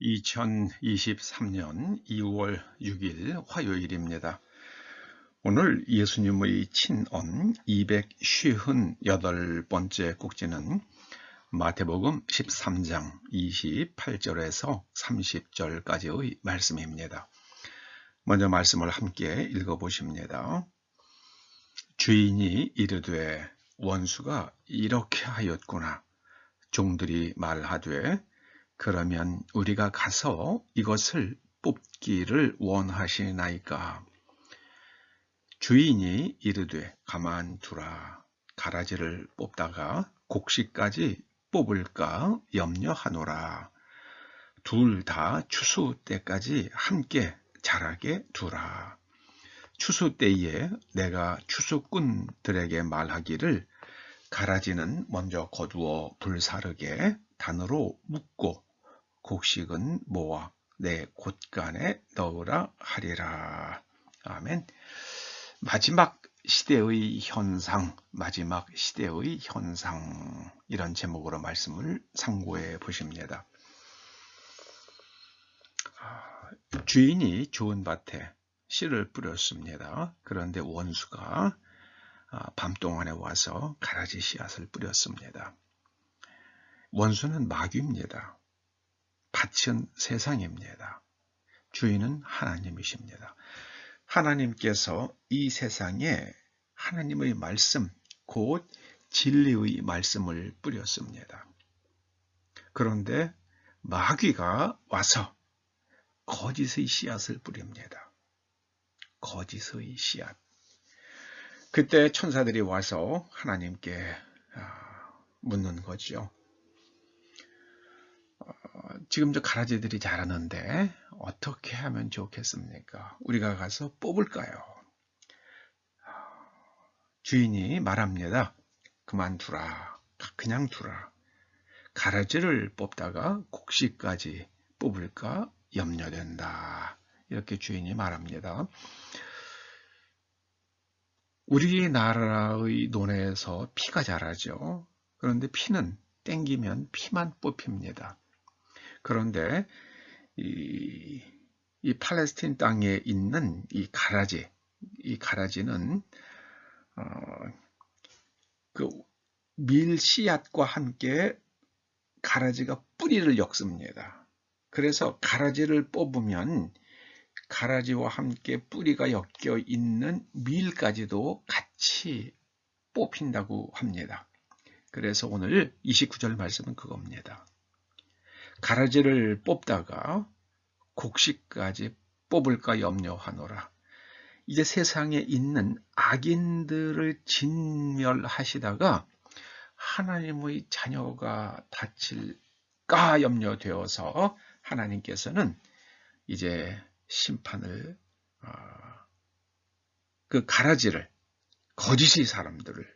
2023년 2월 6일 화요일입니다. 오늘 예수님의 친언 258번째 꼭지는 마태복음 13장 28절에서 30절까지의 말씀입니다. 먼저 말씀을 함께 읽어보십니다. 주인이 이르되 원수가 이렇게 하였구나. 종들이 말하되 그러면 우리가 가서 이것을 뽑기를 원하시나이까. 주인이 이르되 가만두라. 가라지를 뽑다가 곡식까지 뽑을까 염려하노라. 둘 다 추수 때까지 함께 자라게 두라. 추수 때에 내가 추수꾼들에게 말하기를 가라지는 먼저 거두어 불사르게 단으로 묶고 곡식은 모아 내 곳간에 넣으라 하리라. 아멘. 마지막 시대의 현상, 이런 제목으로 말씀을 상고해 보십니다. 주인이 좋은 밭에 씨를 뿌렸습니다. 그런데 원수가 밤 동안에 와서 가라지 씨앗을 뿌렸습니다. 원수는 마귀입니다. 밭은 세상입니다. 주인은 하나님이십니다. 하나님께서 이 세상에 하나님의 말씀, 곧 진리의 말씀을 뿌렸습니다. 그런데 마귀가 와서 거짓의 씨앗을 뿌립니다. 거짓의 씨앗. 그때 천사들이 와서 하나님께 묻는 거죠. 지금 저 가라지들이 자라는데 어떻게 하면 좋겠습니까? 우리가 가서 뽑을까요? 주인이 말합니다. 그만두라. 그냥 두라. 가라지를 뽑다가 곡식까지 뽑을까 염려된다. 이렇게 주인이 말합니다. 우리나라의 논에서 피가 자라죠. 그런데 피는 땡기면 피만 뽑힙니다. 그런데 이 팔레스틴 땅에 있는 이 가라지는 그 밀 씨앗과 함께 가라지가 뿌리를 엮습니다. 그래서 가라지를 뽑으면 가라지와 함께 뿌리가 엮여 있는 밀까지도 같이 뽑힌다고 합니다. 그래서 오늘 29절 말씀은 그겁니다. 가라지를 뽑다가 곡식까지 뽑을까 염려하노라. 이제 세상에 있는 악인들을 진멸하시다가 하나님의 자녀가 다칠까 염려되어서 하나님께서는 이제 심판을 그 가라지를 거짓의 사람들을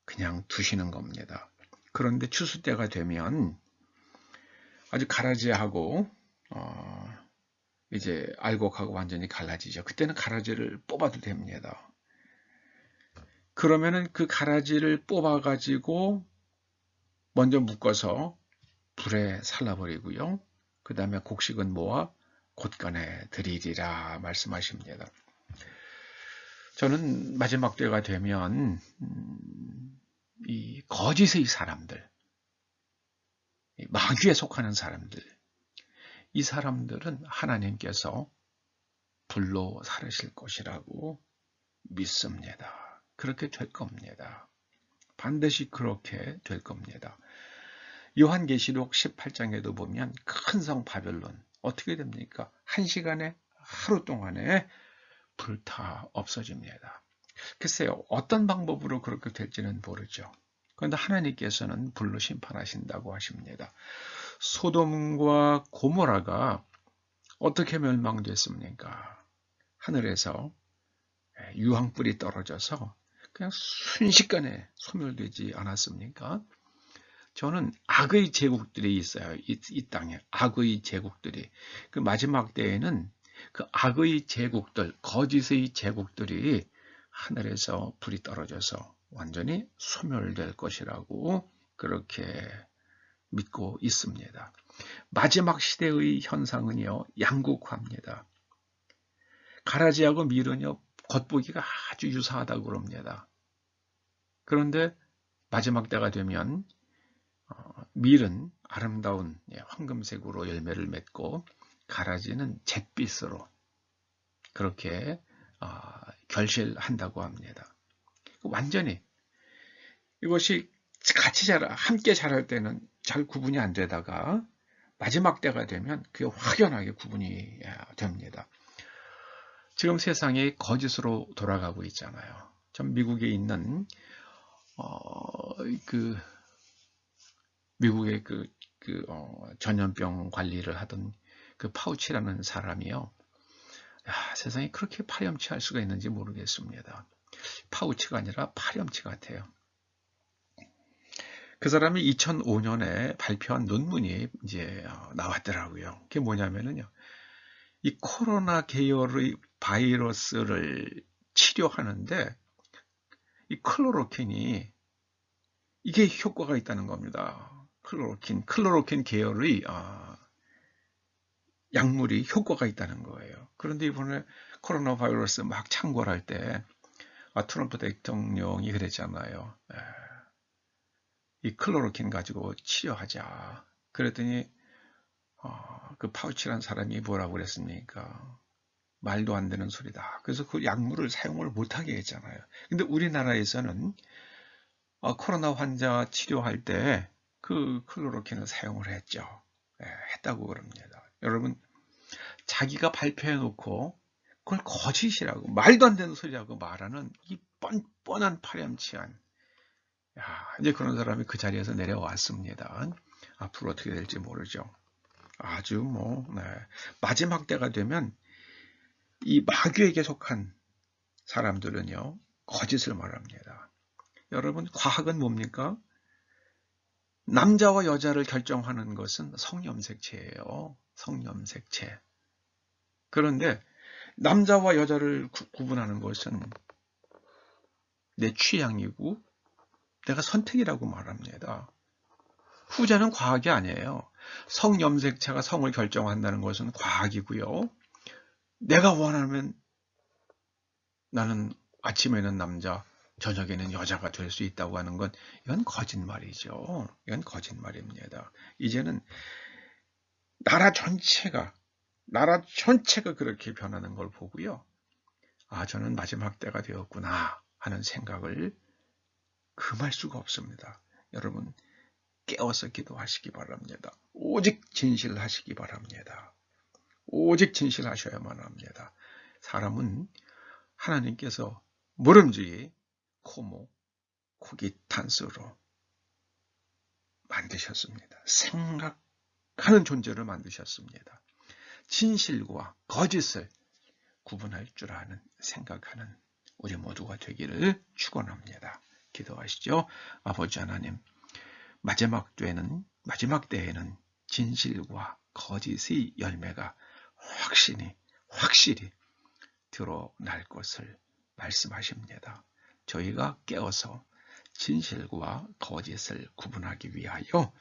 그냥 두시는 겁니다. 그런데 추수 때가 되면 아주 가라지하고 이제 알곡하고 완전히 갈라지죠. 그때는 가라지를 뽑아도 됩니다. 그러면은 그 가라지를 뽑아가지고 먼저 묶어서 불에 살라버리고요. 그 다음에 곡식은 모아 곳간에 드리리라 말씀하십니다. 저는 마지막 때가 되면 이 거짓의 사람들, 마귀에 속하는 사람들, 이 사람들은 하나님께서 불로 살으실 것이라고 믿습니다. 그렇게 될 겁니다. 반드시 그렇게 될 겁니다. 요한계시록 18장에도 보면 큰 성 바벨론 어떻게 됩니까? 한 시간에 하루 동안에 불타 없어집니다. 글쎄요, 어떤 방법으로 그렇게 될지는 모르죠. 그런데 하나님께서는 불로 심판하신다고 하십니다. 소돔과 고모라가 어떻게 멸망됐습니까? 하늘에서 유황불이 떨어져서 그냥 순식간에 소멸되지 않았습니까? 저는 악의 제국들이 있어요. 이 땅에 악의 제국들이. 그 마지막 때에는 그 악의 제국들, 거짓의 제국들이 하늘에서 불이 떨어져서 완전히 소멸될 것이라고 그렇게 믿고 있습니다. 마지막 시대의 현상은요, 양극화입니다. 가라지하고 밀은요, 겉보기가 아주 유사하다고 그럽니다. 그런데 마지막 때가 되면 밀은 아름다운 황금색으로 열매를 맺고 가라지는 잿빛으로 그렇게 결실한다고 합니다. 완전히 이것이 같이 함께 자랄 때는 잘 구분이 안 되다가 마지막 때가 되면 그게 확연하게 구분이 됩니다. 지금 세상이 거짓으로 돌아가고 있잖아요. 전 미국에 있는 미국의 전염병 관리를 하던 그 파우치라는 사람이요. 세상에 그렇게 파렴치할 수가 있는지 모르겠습니다. 파우치가 아니라 파렴치 같아요. 그 사람이 2005년에 발표한 논문이 이제 나왔더라고요. 그게 뭐냐면은요. 이 코로나 계열의 바이러스를 치료하는데 이 클로로킨이 이게 효과가 있다는 겁니다. 클로로킨 계열의 약물이 효과가 있다는 거예요. 그런데 이번에 코로나 바이러스 막 창궐할 때 트럼프 대통령이 그랬잖아요. 이 클로로킨 가지고 치료하자. 그랬더니 그 파우치라는 사람이 뭐라고 그랬습니까? 말도 안 되는 소리다. 그래서 그 약물을 사용을 못하게 했잖아요. 근데 우리나라에서는 코로나 환자 치료할 때 그 클로로킨을 사용을 했죠. 했다고 그럽니다. 여러분, 자기가 발표해 놓고 그걸 거짓이라고 말도 안 되는 소리라고 말하는 이 뻔뻔한 파렴치한 이제 그런 사람이 그 자리에서 내려왔습니다. 앞으로 어떻게 될지 모르죠. 아주 마지막 때가 되면 이 마귀에게 속한 사람들은요, 거짓을 말합니다. 여러분, 과학은 뭡니까? 남자와 여자를 결정하는 것은 성염색체예요. 성염색체. 그런데 남자와 여자를 구분하는 것은 내 취향이고 내가 선택이라고 말합니다. 후자는 과학이 아니에요. 성염색체가 성을 결정한다는 것은 과학이고요. 내가 원하면 나는 아침에는 남자, 저녁에는 여자가 될 수 있다고 하는 건 이건 거짓말이죠. 이건 거짓말입니다. 이제는 나라 전체가 그렇게 변하는 걸 보고요. 저는 마지막 때가 되었구나 하는 생각을 금할 수가 없습니다. 여러분, 깨어서 기도하시기 바랍니다. 오직 진실하시기 바랍니다. 오직 진실하셔야만 합니다. 사람은 하나님께서 모름지기 코모, 코기탄스로 만드셨습니다. 생각하는 존재를 만드셨습니다. 진실과 거짓을 구분할 줄 아는 생각하는 우리 모두가 되기를 축원합니다. 기도하시죠. 아버지 하나님, 마지막 때에는 진실과 거짓의 열매가 확실히 드러날 것을 말씀하십니다. 저희가 깨어서 진실과 거짓을 구분하기 위하여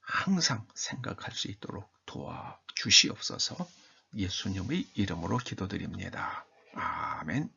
항상 생각할 수 있도록 도와주시옵소서. 예수님의 이름으로 기도드립니다. 아멘.